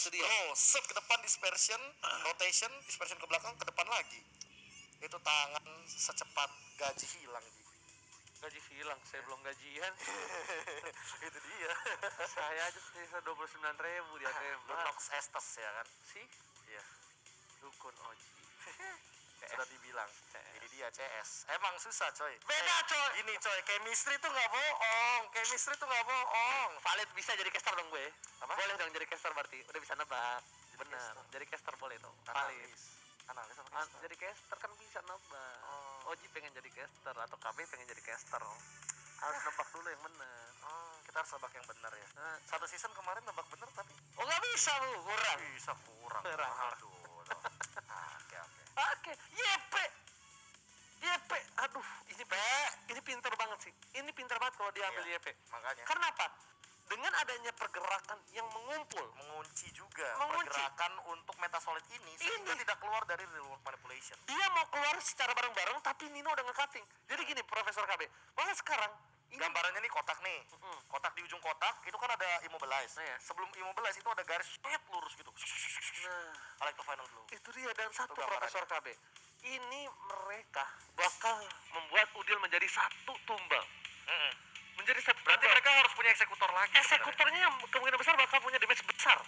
Itu dia. Set ke depan dispersion, rotation, dispersion ke belakang, ke depan lagi. Itu tangan secepat gaji hilang, Ji. Gaji hilang, saya belum gajian. Itu dia. Saya aja sisa 29.000 di ATM. Lunox Estes ya kan? Sih, Iya. dukun Oji. Sudah dibilang. Ini dia CS. Emang susah, coy. Beda, coy. Gini, coy. Chemistry tuh nggak bohong. Chemistry tuh nggak bohong. Valid bisa jadi caster dong gue. Apa? Boleh dong jadi caster berarti. Udah bisa nebak. Benar. caster. Jadi caster boleh dong. Valid. Analis apa caster? Jadi caster kan bisa nebak. Oh. Oji pengen jadi caster atau KB pengen jadi caster. Harus nebak dulu yang benar. Oh, kita harus nebak yang benar ya. Nah, Satu season kemarin nebak benar tapi oh nggak bisa lu, kurang. bisa kurang. Kurang. Aduh. Loh. Oke. Oke, YP. YP, aduh, ini pinter banget sih. Ini pinter banget kalau dia ambil Iya, YP. makanya. Karena apa? Dengan adanya pergerakan yang mengumpul, Mengunci juga Mengunci. pergerakan untuk meta solid ini sehingga Ini. tidak keluar dari real world manipulation. dia mau keluar secara bareng-bareng, tapi Nino udah nge-cutting. Jadi gini, Profesor KB, maka sekarang ini Gambarannya nih kotak nih. Kotak di ujung kotak itu kan ada immobilize. Nah, ya. Sebelum immobilize itu ada garis spet lurus gitu. Nah, I like to final blow. itu dia. Dan satu Itu gambarannya. Profesor KB, ini mereka bakal membuat Udil menjadi satu tumbal. Menjadi satu Berarti tumbal. mereka harus punya eksekutor lagi. Eksekutornya yang kemungkinan besar bakal punya damage besar.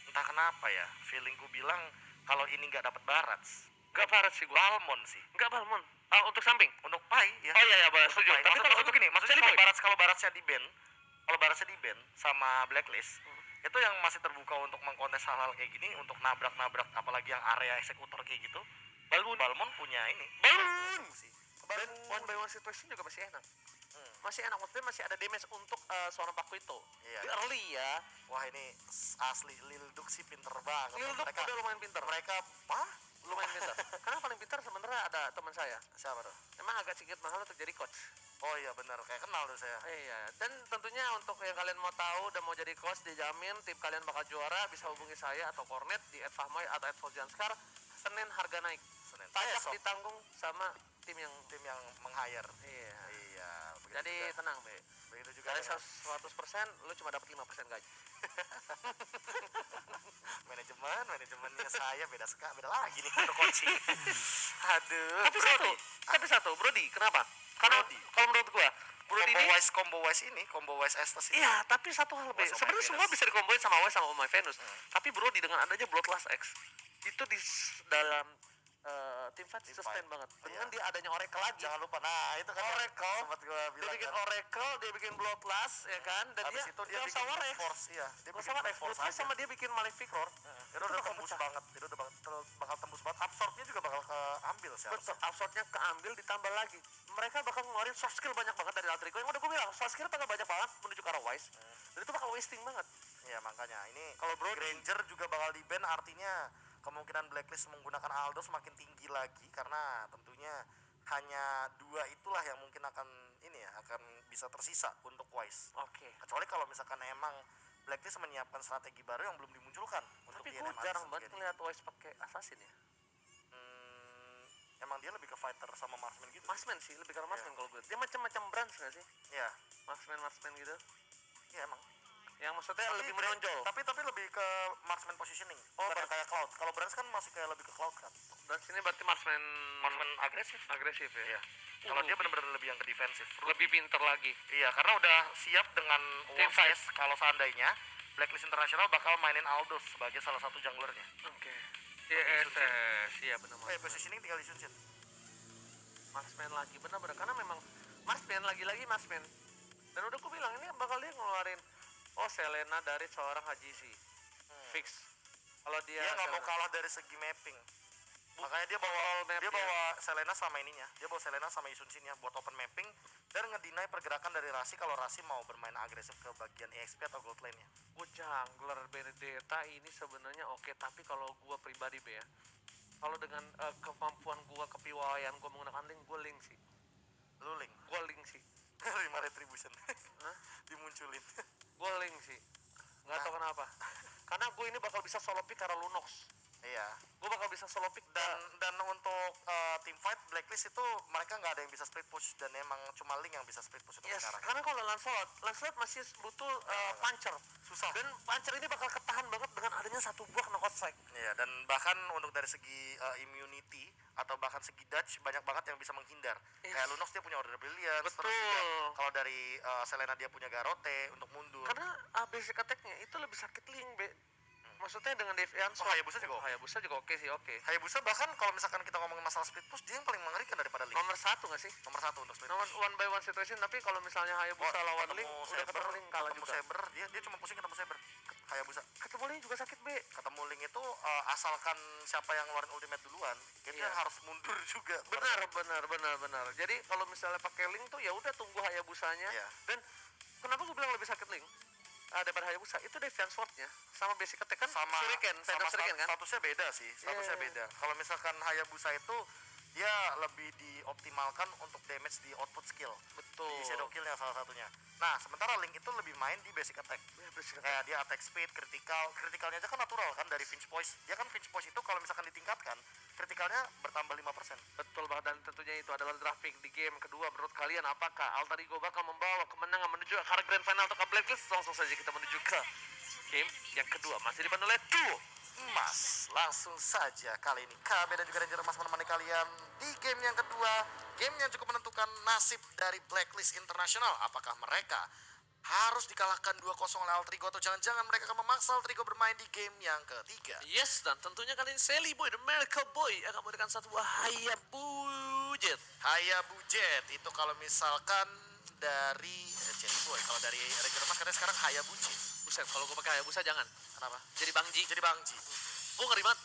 Entah kenapa ya, feelingku bilang kalau ini nggak dapat Barats, Gak parah sih gua. Balmon sih. Enggak Balmon. Untuk samping. Untuk Pai ya. Oh iya, Untuk setuju. Pai. Tapi kalau maksudku gini, maksudnya Jelly Boy. kalau Baratsnya di ban sama Blacklist, itu yang masih terbuka untuk mengkontes hal-hal kayak gini, untuk nabrak-nabrak apalagi yang area eksekutor kayak gitu. Balmon punya ini. Balmon sih. dan one by one situation juga masih enak. Masih enak, maksudnya masih ada damage untuk seorang Paku itu. Iya. Di early ya. Wah, ini asli Lil Duk sih pinter banget. Lil Duk udah lumayan pinter. Mereka Lumayan pinter. Karena paling pinter sebenarnya ada teman saya. siapa tuh? Emang agak sedikit mahal untuk jadi coach. Oh iya benar, kayak kenal tuh saya. Iya, dan tentunya untuk yang kalian mau tahu dan mau jadi coach, dijamin tim kalian bakal juara, bisa hubungi saya atau Cornet di @fahmoy atau @fauzianskar. Senin harga naik. Senin. Pajak Besok. ditanggung sama tim yang meng-hire. iya. Iya, begitu Jadi juga. tenang, Be. Begitu juga Dari dengan 100% lu cuma dapat 5% gaji. manajemennya saya beda lagi nih untuk coaching. Aduh. Tapi satu, Brody, kenapa? Karena Brody. kalau menurut gua, Brody ini combo wise Estes ini. iya, tapi satu hal, Be. Wise Sebenarnya Omai semua Venus. bisa dikomboin sama Wise sama Omai Venus. Tapi Brody dengan adanya Bloodlust X itu di dalam tim fight Team sustain fight. banget. Iya. Dengan dia adanya Oracle lagi. Jangan lupa, nah itu kan Oracle. sempat gua Dia bilang bikin kan. Oracle, dia bikin Bloodlust, ya kan? Dan Habis itu dia nggak bikin usah War X. force, iya. Dia Nggak bikin usah War X. force Bloodlust aja. sama dia bikin Malefic Roar. Itu udah bakal tembus pecah. banget. Itu udah bakal tembus banget. Absorbnya juga bakal keambil sih. Betul, absorb-nya keambil ditambah lagi. Mereka bakal ngeluarin soft skill banyak banget dari Altrico. Yang udah gue bilang, soft skill bakal banyak banget menuju ke arah Wise. Dan itu bakal wasting banget. Iya makanya ini Kalau Brody- Granger juga bakal di ban, artinya kemungkinan Blacklist menggunakan Aldo semakin tinggi lagi karena tentunya hanya dua itulah yang mungkin akan bisa tersisa untuk Wise. Oke. Kecuali kalau misalkan emang Blacklist menyiapkan strategi baru yang belum dimunculkan untuk Tapi gue DNM jarang Aziz banget Gedi. ngeliat Wise pakai assassin ya. Emang dia lebih ke fighter sama marksman gitu. Marksman sih, lebih karena marksman kalau gue. Dia macam-macam branch nggak sih? Iya, Marksman gitu. iya emang. Yang maksudnya lebih menonjol. Tapi lebih ke marksman positioning. Oh, Bukan yang kayak Cloud. Kalau Brands kan masih kayak lebih ke Cloud kan. Dan sini berarti marksman Agresif. agresif ya. Iya. Kalau dia benar-benar lebih yang ke defensif. Lebih pinter lagi. Iya, karena udah siap dengan Team war size kalau seandainya Blacklist International bakal mainin Aldos sebagai salah satu junglernya. Oke. Yes, iya benar. Positioning tinggal disuncin. Marksman lagi, benar-benar karena memang marksman lagi-lagi marksman. Dan udah aku bilang ini bakal dia ngeluarin Selena dari seorang Hajizi. Fix. Kalau dia Dia nggak mau Selena. kalah dari segi mapping. Makanya dia All map ya. bawa Selena sama ininya. Dia bawa Selena sama Isunsinnya buat open mapping dan ngedinai pergerakan dari Rasi kalau Rasi mau bermain agresif ke bagian EXP atau gold lane-nya. Gue jungler Benedetta ini sebenarnya oke, tapi kalau gue pribadi Be ya, kalau dengan kemampuan gue kepiawaian gue menggunakan link, gue link sih. Lu link. Gue link sih. 5 retribution. Dimunculin. Gue link sih. Nggak tahu kenapa. Karena gue ini bakal bisa solo pick karena Lunox. Iya. Gue bakal bisa solo pick Dan untuk team fight Blacklist itu mereka nggak ada yang bisa split push dan emang cuma Link yang bisa split push untuk yes, sekarang. karena kalau Lancelot masih butuh puncher. Susah. Dan puncher ini bakal ketahan banget dengan adanya satu buah knockout strike. Iya, dan bahkan untuk dari segi immunity atau bahkan segi dodge banyak banget yang bisa menghindar. Yes. Kayak Lunox dia punya Order Brilliance, Betul. terus juga kalau dari Selena dia punya Garote untuk mundur. Karena basic attack-nya itu lebih sakit Link, Be. Maksudnya dengan Deviant Oh, Hayabusa juga oke. Hayabusa juga oke sih, oke. Hayabusa bahkan kalau misalkan kita ngomongin masalah split push dia yang paling mengerikan daripada Link. Nomor 1 nggak sih? Nomor 1 untuk split Nomor push. one by one situation, tapi kalau misalnya Hayabusa lawan Link, udah ketemu Link kalah ketemu juga. Saber, dia cuma pusing ketemu Saber. Hayabusa. Ketemu Link juga sakit, Be. Ketemu Link itu asalkan siapa yang ngeluarin ultimate duluan, dia Iya. harus mundur juga. Benar. Jadi kalau misalnya pakai Link tuh ya udah tunggu Hayabusanya. Iya. Dan kenapa gue bilang lebih sakit Link daripada Hayabusa? Itu Deviant Sword-nya sama basic attack kan sama Shuriken, Phantom Shuriken kan? statusnya beda sih, statusnya Iya. beda. Kalau misalkan Hayabusa itu dia lebih dioptimalkan untuk damage di output skill, Betul. di shadow kill-nya salah satunya. Nah, sementara Link itu lebih main di basic attack. Ya, basic attack. Kayak dia attack speed, kritikalnya aja kan natural kan dari Finch Poise. Dia kan Finch Poise itu kalau misalkan ditingkatkan, kritikalnya bertambah 5%. Betul banget, dan tentunya itu adalah draft pick di game kedua. Menurut kalian apakah Alter Ego bakal membawa kemenangan menuju ke arah Grand Final atau ke Blacklist? Langsung saja kita menuju ke game yang kedua. Masih dipandu oleh Duo Emas. Langsung saja kali ini KB dan juga Ranger Emas menemani kalian di game yang kedua. Game yang cukup menentukan nasib dari Blacklist International. Apakah mereka harus dikalahkan 2-0 oleh Alter Ego atau jangan-jangan mereka akan memaksa Alter Ego bermain di game yang ketiga. Yes, dan tentunya kali ini Sally Boy, The Miracle Boy akan memberikan satu buah Hayabujet. Hayabujet itu kalau misalkan dari Jelly Boy. Kalau dari Ranger Emas katanya sekarang Hayabujet. Buset, kalau gue pakai Hayabusa jangan. Kenapa? Jadi Bangji. Jadi Bangji. Gue ngeri banget.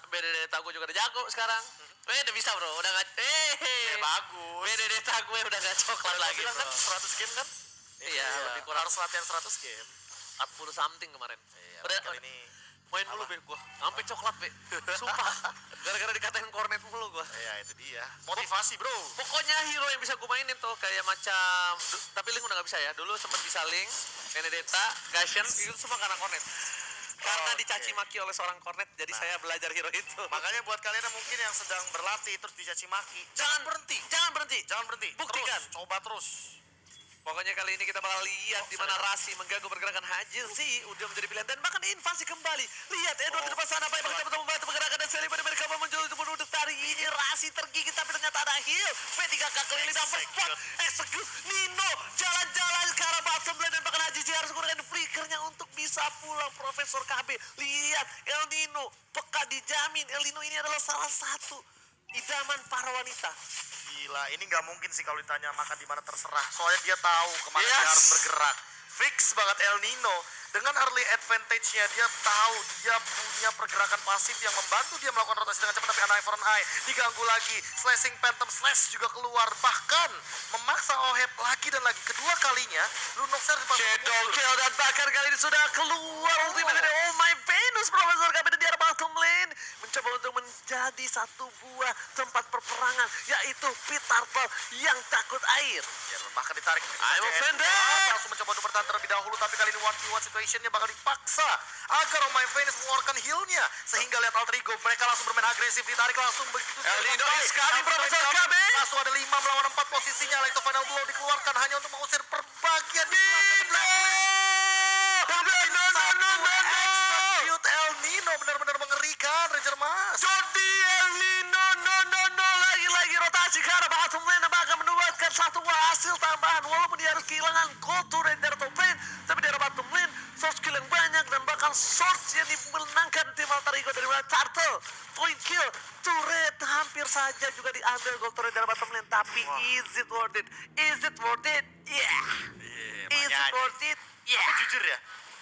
Benedetta gue juga udah jago sekarang. Udah bisa bro, udah gak... Bagus. Benedetta gue udah gak coklat lagi bilang bro. kan 100 game kan? Iya, lebih kurang harus latihan 100 game. 40 something kemarin. Iya, Udah, kali ini main mulu be gue. Sampai coklat be. Sumpah. Gara-gara dikatain cornet mulu gue. ya itu dia. Motivasi, Bro. Pokoknya hero yang bisa gue mainin tuh kayak macam tapi Link udah gak bisa ya. Dulu sempat bisa Link, Benedetta, Gashen itu semua karena cornet. Karena Oke. dicaci maki oleh seorang cornet, jadi saya belajar hero itu. Makanya buat kalian yang mungkin yang sedang berlatih terus dicaci maki, Jangan berhenti. jangan berhenti. Buktikan. Terus, coba terus. Pokoknya kali ini kita bakal lihat di mana Rasi mengganggu pergerakan Haji udah menjadi pilihan dan bahkan invasi kembali. Lihat Edward di depan sana baik betul membantu pergerakan dan Sally pada mereka muncul untuk hari ini Rasi tergigit tapi ternyata ada heal. P3K keliling dan spot execute Nino jalan-jalan ke arah bottom lane dan bahkan Haji harus menggunakan flickernya untuk bisa pulang Profesor KB. Lihat El Nino peka dijamin. El Nino ini adalah salah satu idaman para wanita. Gila, ini nggak mungkin sih kalau ditanya makan di mana terserah. Soalnya dia tahu kemana dia Yes. harus bergerak. Fix banget El Nino. Dengan early advantage-nya dia tahu dia punya pergerakan pasif yang membantu dia melakukan rotasi dengan cepat, tapi an eye for an eye diganggu lagi. Slashing Phantom Slash juga keluar, bahkan memaksa Oheb lagi dan lagi. Kedua kalinya Lunoxer Shadow Kill dan bahkan kali ini sudah keluar ultimate dari Oh My Venus. Profesor KB di arah bottom lane mencoba untuk menjadi satu buah tempat perperangan, yaitu Pit Turtle yang takut air. Ya, bahkan ditarik. I'm offended. Langsung mencoba untuk bertahan terlebih dahulu, tapi kali ini 1v1 situationnya bakal dipaksa agar Oh My Venus mengeluarkan heal-nya, sehingga lihat Alter Ego mereka langsung bermain agresif, ditarik langsung begitu. El Nino is coming, Profesor Coming. KB. Langsung ada 5 melawan 4 posisinya. Like final blow dikeluarkan hanya untuk mengusir perbagian di execute El Nino, benar-benar mengerikan Ranger Mas. Jody El Nino, no, lagi-lagi rotasi ke arah bottom lane dan bahkan menuatkan satu buah hasil tambahan walaupun dia harus kehilangan gold to render top lane, tapi di arah bottom lane source kill yang banyak dan bahkan source yang dimenangkan tim Alter Ego dari mulai Turtle, point kill, turret hampir saja juga diambil gold to render bottom lane, tapi is it worth it? Is it worth it? Yeah. Is it worth it? Tapi Yeah. jujur ya,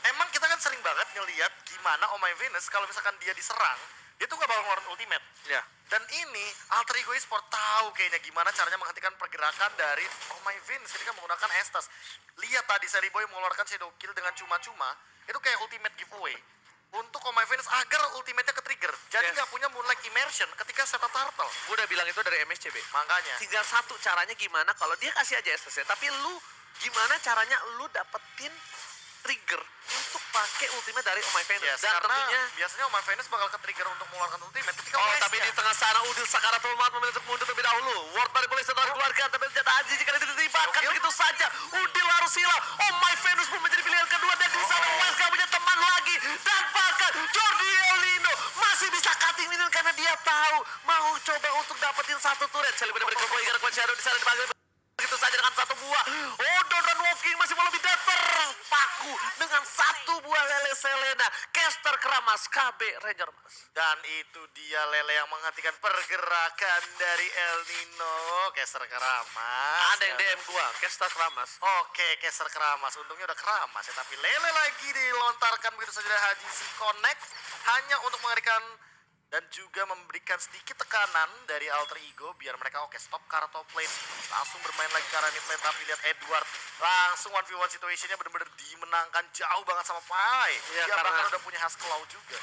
emang kita kan sering banget ngelihat gimana Oh My Venus kalau misalkan dia diserang, dia tuh gak bakal ngeluarin ultimate. Ya. Dan ini Alter Ego Esport tahu kayaknya gimana caranya menghentikan pergerakan dari Oh My Venus ketika menggunakan Estus. Lihat tadi Seri Boy mengeluarkan Shadow Kill dengan cuma-cuma, itu kayak ultimate giveaway untuk Oh My Venus agar ultimate-nya ke-trigger. Jadi Yes. nggak punya Moonlight Immersion ketika setup Turtle. Gue udah bilang itu dari MSCB. Makanya. Tinggal satu caranya gimana kalau dia kasih aja SS ya, tapi lu gimana caranya lu dapetin trigger untuk pakai ultimate dari Oh My Venus. Yes, Dan karena tentunya biasanya Oh My Venus bakal ke-trigger untuk mengeluarkan ultimate ketika oh, Wise tapi di tengah sana Udil Sakaratul Maut memilih untuk mundur terlebih dahulu. Ward dari polisi telah dikeluarkan, tapi ternyata Aziz jika ditibakan begitu saja. Udil harus hilang. Oh My Venus pun menjadi pilihan kedua dan di sana Wise gak punya teman lagi. Dan bahkan Jordi Elino masih bisa cutting minion karena dia tahu mau coba untuk dapetin satu turret. Sally benar-benar kembali karena Queen Shadow di sana dipanggil begitu saja dengan satu buah. Oh, Don Wolfking masih mau lebih terpaku dengan satu buah lele Selena. Caster Keramas KB Ranger Mas. Dan itu dia Lele yang menghentikan pergerakan dari El Nino. Caster Keramas. Ada yang DM gua, Caster Keramas. Oke, Caster Keramas. Untungnya udah keramas ya. Tapi Lele lagi dilontarkan begitu saja dari Haji si Connect. Hanya untuk mengerikan dan juga memberikan sedikit tekanan dari alter ego biar mereka oke stop ke arah top lane, langsung bermain lagi ke arah mid lane. Tapi lihat Edward langsung 1v1 situationnya benar-benar dimenangkan jauh banget sama Pai. Iya, Dia karena bahkan udah punya Haskell juga.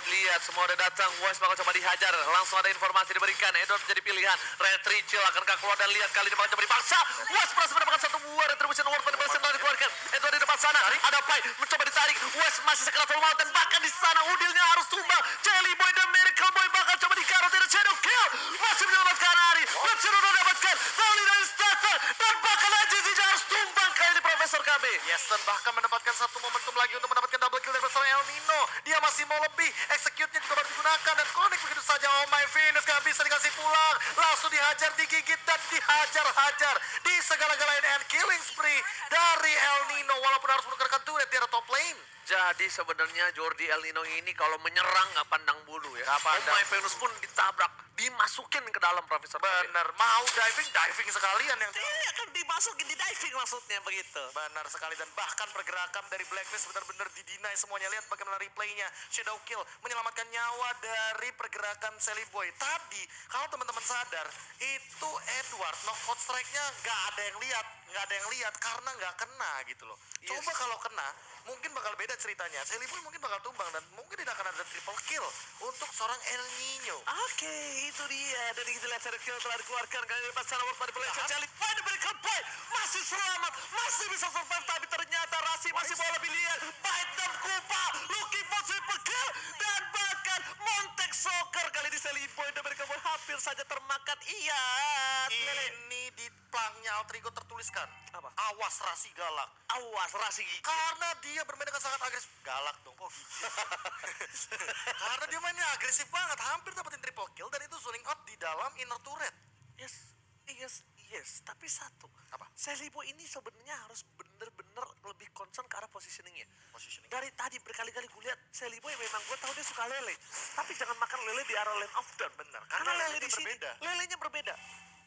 lihat semua udah datang. Wise bakal coba dihajar, langsung ada informasi diberikan. Edward menjadi pilihan. Retrichil akankah keluar dan lihat kali ini bakal coba dipaksa. Wise berhasil mendapatkan satu buah retribution award pada berhasil dikeluarkan. Edward di depan sana ada Pai mencoba ditarik. Wise masih Sakaratul Maut dan bahkan di sana Udilnya harus tumbang. Jelly Boy dan Miracle Boy bakal coba digarut dari Shadow Kill. Masih menyelamatkan Ari. Masih udah dapatkan Tali dari Starter dan bahkan Aziz harus tumbang kali ini Profesor KB. Yes, dan bahkan mendapatkan satu momentum lagi untuk mendapatkan double kill dari bersama El Nino. Dia masih mau lebih, execute-nya juga baru digunakan dan connect begitu saja. Oh My Venus gak bisa dikasih pulang, langsung dihajar, digigit dan dihajar-hajar di segala-galanya and killing spree dari El Nino walaupun harus menukarkan turret di arah top lane. Jadi sebenarnya Jordi El Nino ini kalau menyerang nggak pandang bulu ya. Nggak pandang. Oh My Venus pun ditabrak, dimasukin ke dalam Profesor KB. Bener, mau diving sekalian yang Iya kan dimasukin di diving maksudnya begitu. benar sekali. Dan bahkan pergerakan dari Blacklist benar-benar didinai semuanya. Lihat bagaimana replaynya. Shadow Kill menyelamatkan nyawa dari pergerakan Sally Boy. Tadi kalau teman-teman sadar itu Edward knockout strike-nya nggak ada yang lihat karena nggak kena gitu loh. Yes. Coba kalau kena mungkin bakal beda ceritanya. Sally Boy mungkin bakal tumbang dan mungkin tidak akan ada triple kill untuk seorang El Nino. Oke, itu dia. Dari kita lihat Shadow Kill telah dikeluarkan kali ini pas sana World Party Play Jelly Boy diberikan Boy masih selamat, masih bisa survive tapi ternyata Rasi masih mau lebih lihat. Bite dan Kupa looking for triple kill dan bahkan Montek Soccer kali ini Sally Boy dan mereka Boy hampir saja termakan. Iya. Ini di plangnya Altrigo tertuliskan Apa? awas Rasi galak. Awas Rasi gigi. Karena dia bermain dengan sangat agresif. Galak dong kok gigi. Karena dia mainnya agresif banget. Hampir dapetin triple kill dan itu zoning out di dalam inner turret. Yes. Tapi satu. Apa? Sally Boy ini sebenarnya harus bener-bener lebih concern ke arah positioningnya. Positioning. Dari tadi berkali-kali gue lihat Sally Boy memang gue tahu dia suka lele. Tapi jangan makan lele di arah lane of down. Bener, Karena karena lele di sini, berbeda. lelenya berbeda.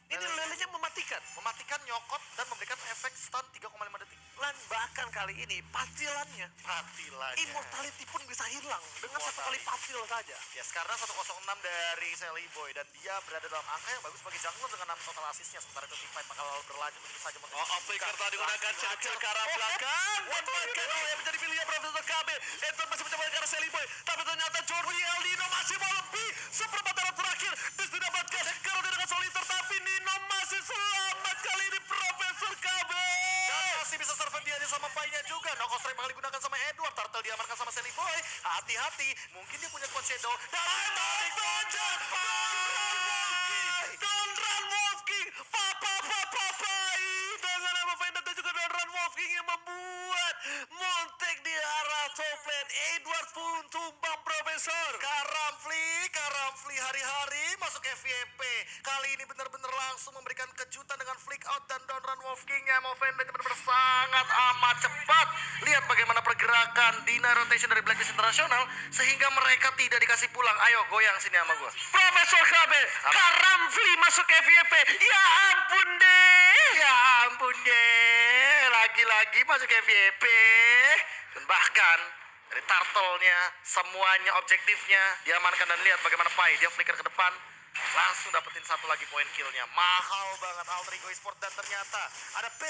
Ini lelenya mematikan. Mematikan, nyokot, dan memberikan efek stun 3,5 detik. Dan bahkan kali ini patilannya, Mati lagi. immortality pun bisa hilang dengan satu kali patil saja. Yes, karena 106 dari Sally Boy dan dia berada dalam angka yang bagus bagi jungler dengan 6 total asisnya. Sementara itu teamfight bakal berlanjut begitu saja. Flicker tadi digunakan Shadow ke arah belakang. Dan bahkan yang menjadi pilihan Profesor KB. Edward masih mencoba ke arah Sally Boy. Tapi ternyata Jordi El Nino masih mau lebih. Seperempat arah terakhir. Terus didapatkan kalau dia dengan soliter. Tapi Nino masih selamat kali ini Profesor KB. Dan masih bisa survive dia sama Pai-nya juga. No cost strike bakal digunakan sama Edward. Turtle diamankan sama Sally Boy. Hati-hati, mungkin dia punya Quad Shadow. Dan tarik Pai! Don't run Wolfking. Pai. Dengan nama Vendetta juga Don't run Wolfking yang membuat Montek di arah top lane. Edward pun tumbang Profesor. Karamfli hari-hari masuk FVP. Kali ini benar-benar langsung memberikan kejutan dengan flick out dan down run Wolfking-nya. Movenda benar-benar sangat amat cepat. Lihat bagaimana pergerakan Dina rotation dari Blacklist International sehingga mereka tidak dikasih pulang. Ayo goyang sini sama gua. Profesor KB, Karamfli masuk FYP. Ya ampun deh. Lagi-lagi masuk FVP. Dan bahkan dari turtle-nya semuanya objektifnya diamankan dan lihat bagaimana Pai dia flicker ke depan langsung dapetin satu lagi poin killnya. Mahal banget Altrigo Esport dan ternyata ada P.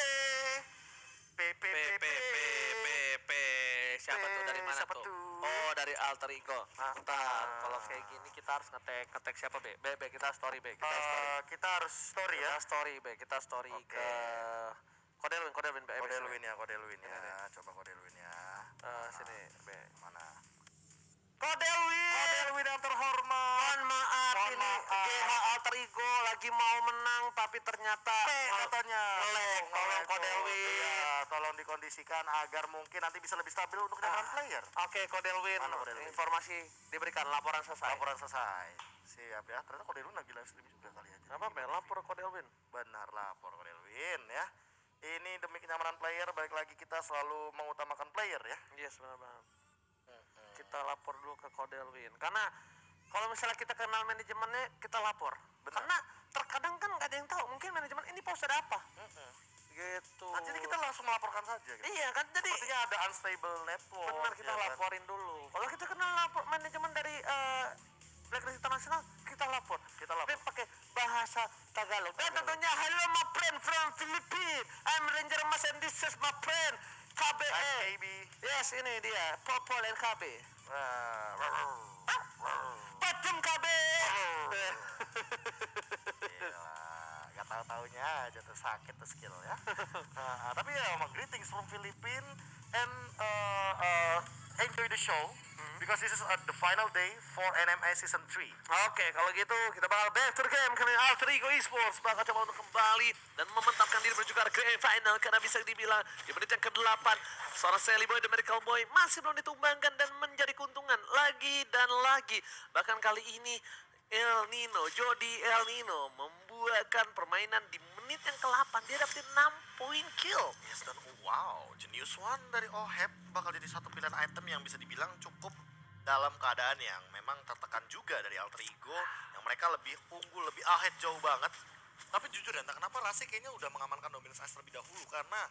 Siapa tuh dari mana Siapa tuh? tuh? Oh dari Alter Ego. Bentar, kalau kayak gini kita harus ngetek siapa B? Kita story B. Kita harus story ya. Kita story B. Kita story Oke. ke Kodelwin, Kode Elwin ya. Ini. Coba Kode Elwin ya. Sini, B. Mana? Kodelwin! Kode Elwin yang terhormat. Mohon maaf, Mohon ini maaf. GH Alter Ego lagi mau menang, tapi ternyata Katanya. ngelek. Tolong Kodelwin. Iya, tolong dikondisikan agar mungkin nanti bisa lebih stabil untuk kenyamanan player. Oke, Kodelwin, Mana Kodelwin? informasi diberikan, laporan selesai. Laporan selesai. Siap ya. Ternyata Kode Elwin lagi live stream juga kali aja. Gak apa-apa, ya, lapor Kodelwin. Benar, lapor Kode Elwin ya. Ini demi kenyamanan player, balik lagi kita selalu mengutamakan player ya. Yes, benar banget. Kita lapor dulu ke Kodelwin. Karena kalau misalnya kita kenal manajemennya, kita lapor. Benar. Karena terkadang kan nggak ada yang tahu. Mungkin manajemen ini pause ada apa? Gitu. Nah, jadi kita langsung melaporkan saja. Gitu. Iya kan, jadi Sepertinya ada unstable network. benar kita ya kan? laporin dulu. Kalau kita kenal lapor manajemen dari Blacklist Internasional, kita lapor. Kita lapor. Tapi pakai bahasa Tagalog. Dan tentunya, hello my friend from Philippines. I'm Ranger Mas and this is my friend KBE. I'm KB. Yes, ini dia, Popol and KB. Wah, Patum KB. gila. Gak tahu-taunya aja tuh sakit tuh skill ya. Tapi ya, greetings from Philippines and enjoy the show because this is the final day for NMA Season 3. Oke, kalau gitu kita bakal back to the game. Kami Alter Ego Esports bakal coba untuk kembali dan memantapkan diri menuju ke arah grand final. Karena bisa dibilang di menit yang ke-8 seorang Sally Boy The Miracle Boy masih belum ditumbangkan dan menjadi keuntungan lagi dan lagi. Bahkan kali ini Jody El Nino membuahkan permainan di menit yang ke-8. Dia dapetin 6 poin kill. Yes, dan wow, Genius One dari OHEP bakal jadi satu pilihan item yang bisa dibilang cukup dalam keadaan yang memang tertekan juga dari Alter Ego yang mereka lebih unggul, lebih ahead jauh banget. Tapi jujur ya, entah kenapa Rasi kayaknya udah mengamankan Dominance Ice terlebih dahulu karena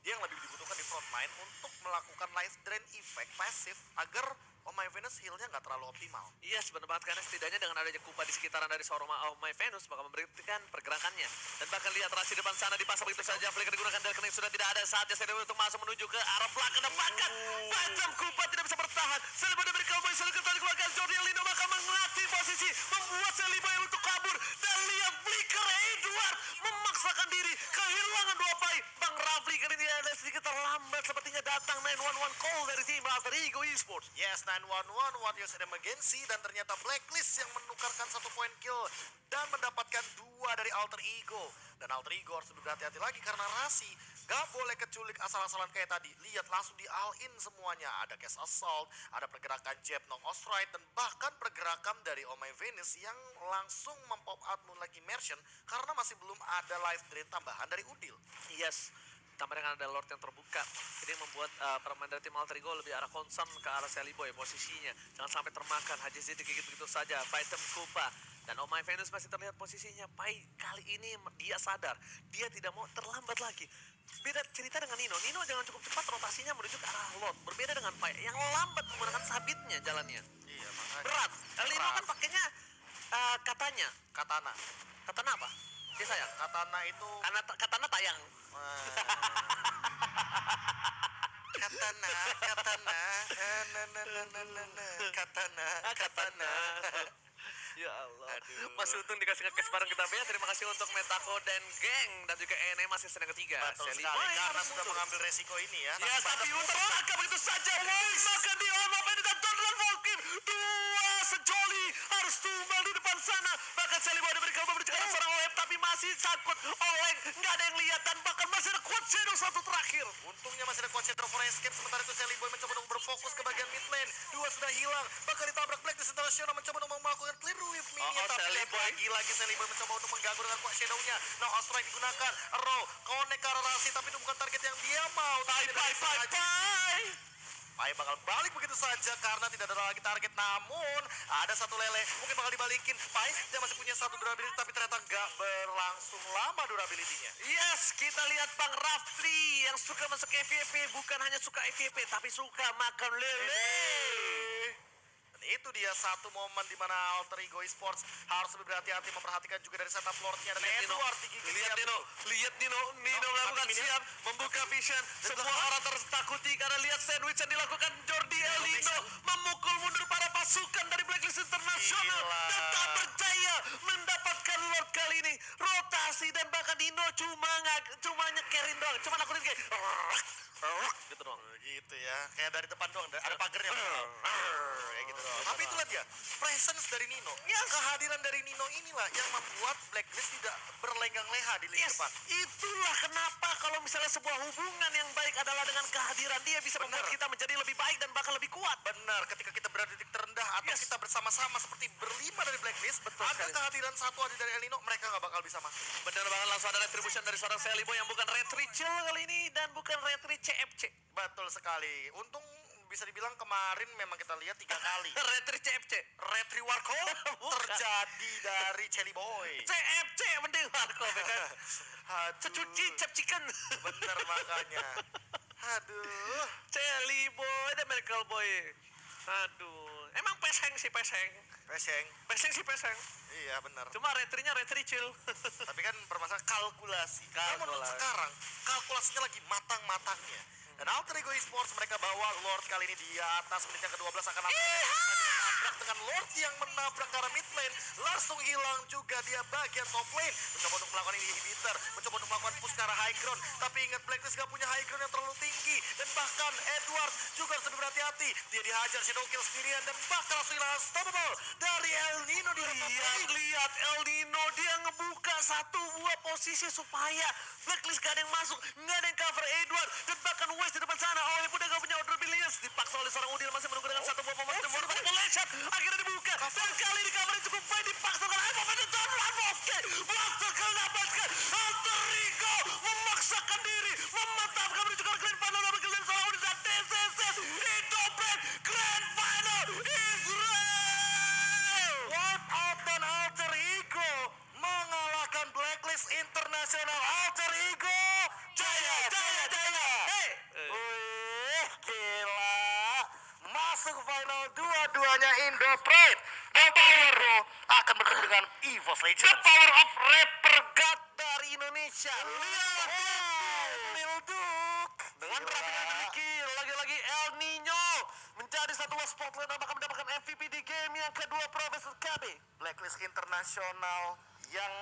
dia yang lebih dibutuhkan di front line untuk melakukan life drain effect pasif agar Oh My Venus healnya nggak terlalu optimal. Iya, benar banget, karena setidaknya dengan adanya Kupa di sekitaran dari seorang Oh My Venus bakal memberikan pergerakannya. Dan bahkan lihat Rasi depan sana dipasang begitu saja. Flicker digunakan dari kening sudah tidak ada. Saatnya Seliboy untuk masuk menuju ke arah belakang dan bahkan Phantom Kupa tidak bisa bertahan. Seliboy dari Cowboy sudah kembali keluarkan. Jordi Lino bakal mengatih posisi, membuat Seliboy untuk kabur. Dan lihat Flicker Edward memaksakan diri, kehilangan 2 pai. Bang Rafli kali ini ada sedikit terlambat, sepertinya datang 911 call dari tim Alter Ego Esports. Yes, 911 what you said emergency dan ternyata Blacklist yang menukarkan 1 poin kill dan mendapatkan 2 dari Alter Ego. Dan Alter Ego harus lebih berhati-hati lagi karena Rasi gak boleh keculik asal-asalan kayak tadi. Lihat langsung di all in semuanya. Ada case assault, ada pergerakan jab knock Ostrite dan bahkan pergerakan dari Oh My Venus yang langsung mempop out Moonlight Immersion karena masih belum ada life drain tambahan dari Udil. Yes, tambah dengan ada Lord yang terbuka. Ini membuat permain dari tim Alter Ego lebih arah concern ke arah Sally Boy posisinya. Jangan sampai termakan. Haji Ziti begitu saja. Phantom Kupa. Dan Oh My Venus masih terlihat posisinya. Pai kali ini dia sadar. Dia tidak mau terlambat lagi. Beda cerita dengan Nino. Nino jangan cukup cepat rotasinya menuju ke arah Lord. Berbeda dengan Pai yang lambat menggunakan sabitnya jalannya. Iya, makanya. Berat. Nino kan pakainya katanya. Katana. Katana apa? Dia sayang. Katana itu Karena katana tayang. katana, katana. Ya Allah. Aduh. Mas Untung dikasih nge-cash bareng kita ya. Terima kasih untuk Metako dan geng dan juga ENE masih sedang ketiga. Betul Sally sekali Boy karena harus sudah mundur. mengambil resiko ini ya. Ya, tapi Untung angka begitu saja. Maka di Oma Penny dan Donald Volkin. 2 sejoli harus tumbal di depan sana. Bahkan Sally Boy diberi kabar bercakap seorang Oleh tapi masih sangkut oleng. Nggak ada yang lihat dan bahkan masih ada quad shadow satu terakhir. Untungnya masih ada quad shadow for escape sementara itu Sally Boy mencoba untuk berfokus ke bagian mid lane. 2 sudah hilang. Bahkan ditabrak Blacklist International mencoba untuk melakukan clear with mini tapi Sally Boy. lagi Sally Boy mencoba untuk mengganggu dengan quad shadow-nya. Nah, Ostrike digunakan. Row connect ke arah Rasi tapi itu bukan target yang dia mau. Bye. Pai bakal balik begitu saja karena tidak ada lagi target. Namun ada satu lele mungkin bakal dibalikin. Pai dia masih punya 1 durability tapi ternyata gak berlangsung lama durability-nya. Yes, kita lihat Bang Rafli yang suka masuk FVP. Bukan hanya suka FVP tapi suka makan lele. Dan itu dia satu momen di mana Alter Ego Esports harus lebih berhati-hati memperhatikan juga dari setup lordnya dan Edward digigit. Lihat Nino melakukan siap membuka vision. Semua orang tertakuti karena lihat sandwich yang dilakukan Jordi El Nino memukul mundur para pasukan dari Blacklist International dan tak berjaya mendapatkan Lord kali ini. Rotasi dan bahkan Nino cuma nyekerin doang, cuma lakuin kayak gitu doang. Gitu ya, kayak dari depan doang, ada pagernya. Kayak gitu doang. Tapi itulah dia, presence dari Nino. Kehadiran dari Nino inilah yang membuat Blacklist tidak berlenggang leha di lini depan. Itulah kenapa kalau misalnya sebuah hubungan yang baik adalah dengan kehadiran dia bisa membuat kita menjadi lebih baik dan bahkan lebih kuat. Benar, ketika kita berada di titik terendah atau kita bersama-sama seperti berlima dari Blacklist, ada kehadiran satu aja dari El Nino, mereka nggak bakal bisa masuk. Benar banget, langsung ada retribution dari seorang Selibo yang bukan retri chill kali ini dan bukan retri CFC. Betul sekali. Untung bisa dibilang kemarin memang kita lihat 3 kali. Retri CFC. Retri Warko terjadi dari Celi Boy. CFC mending Warko kan. Secuci cepcikan. Bener makanya. Aduh. Celi Boy dan Michael Boy. Aduh. Emang peseng. Peseng. Iya benar. Cuma retrinya retri chill. Tapi kan permasalahan kalkulasi. Menurut sekarang kalkulasinya lagi matang-matangnya. Dan Alter Ego Esports mereka bawa Lord kali ini di atas menit yang ke-12 akan menabrak dengan Lord yang menabrak ke arah mid lane. Langsung hilang juga dia bagian top lane. Mencoba untuk melakukan inhibitor, mencoba untuk melakukan push ke arah high ground. Tapi ingat Blacklist gak punya high ground yang terlalu tinggi. Dan bahkan Edward juga harus lebih berhati-hati. Dia dihajar shadow kill sendirian dan bahkan langsung hilang unstoppable dari El Nino di Lihat El Nino dia ngebuka satu buah posisi supaya Blacklist gak ada yang masuk, gak ada yang cover Edward dan bahkan West di depan sana. Oleh udah gak punya order billions, dipaksa oleh seorang Udil masih menunggu dengan satu buah momentum manipulation. Akhirnya dibuka dan kali ini cover cukup baik, dipaksa oleh Ivo dan John Lavovke berhasil mendapatkan Alter Ego memaksakan diri memantapkan menuju ke Grand Final dan berkeliling seorang Udil dan TCC Indobreak Grand Final Israel. What out dan Alter Ego mengalahkan Blacklist International. Alter Ego Jaya. Hey. Gila. Masuk final dua-duanya Indobreak. Dan Power akan bertemu dengan EVOS The Legends. power of rapper god dari Indonesia. Lil Duke. Dengan rapinya dimiliki lagi-lagi El Nino menjadi satu spotlight dan bahkan mendapatkan MVP di game yang kedua Pro vs KB. Blacklist International yang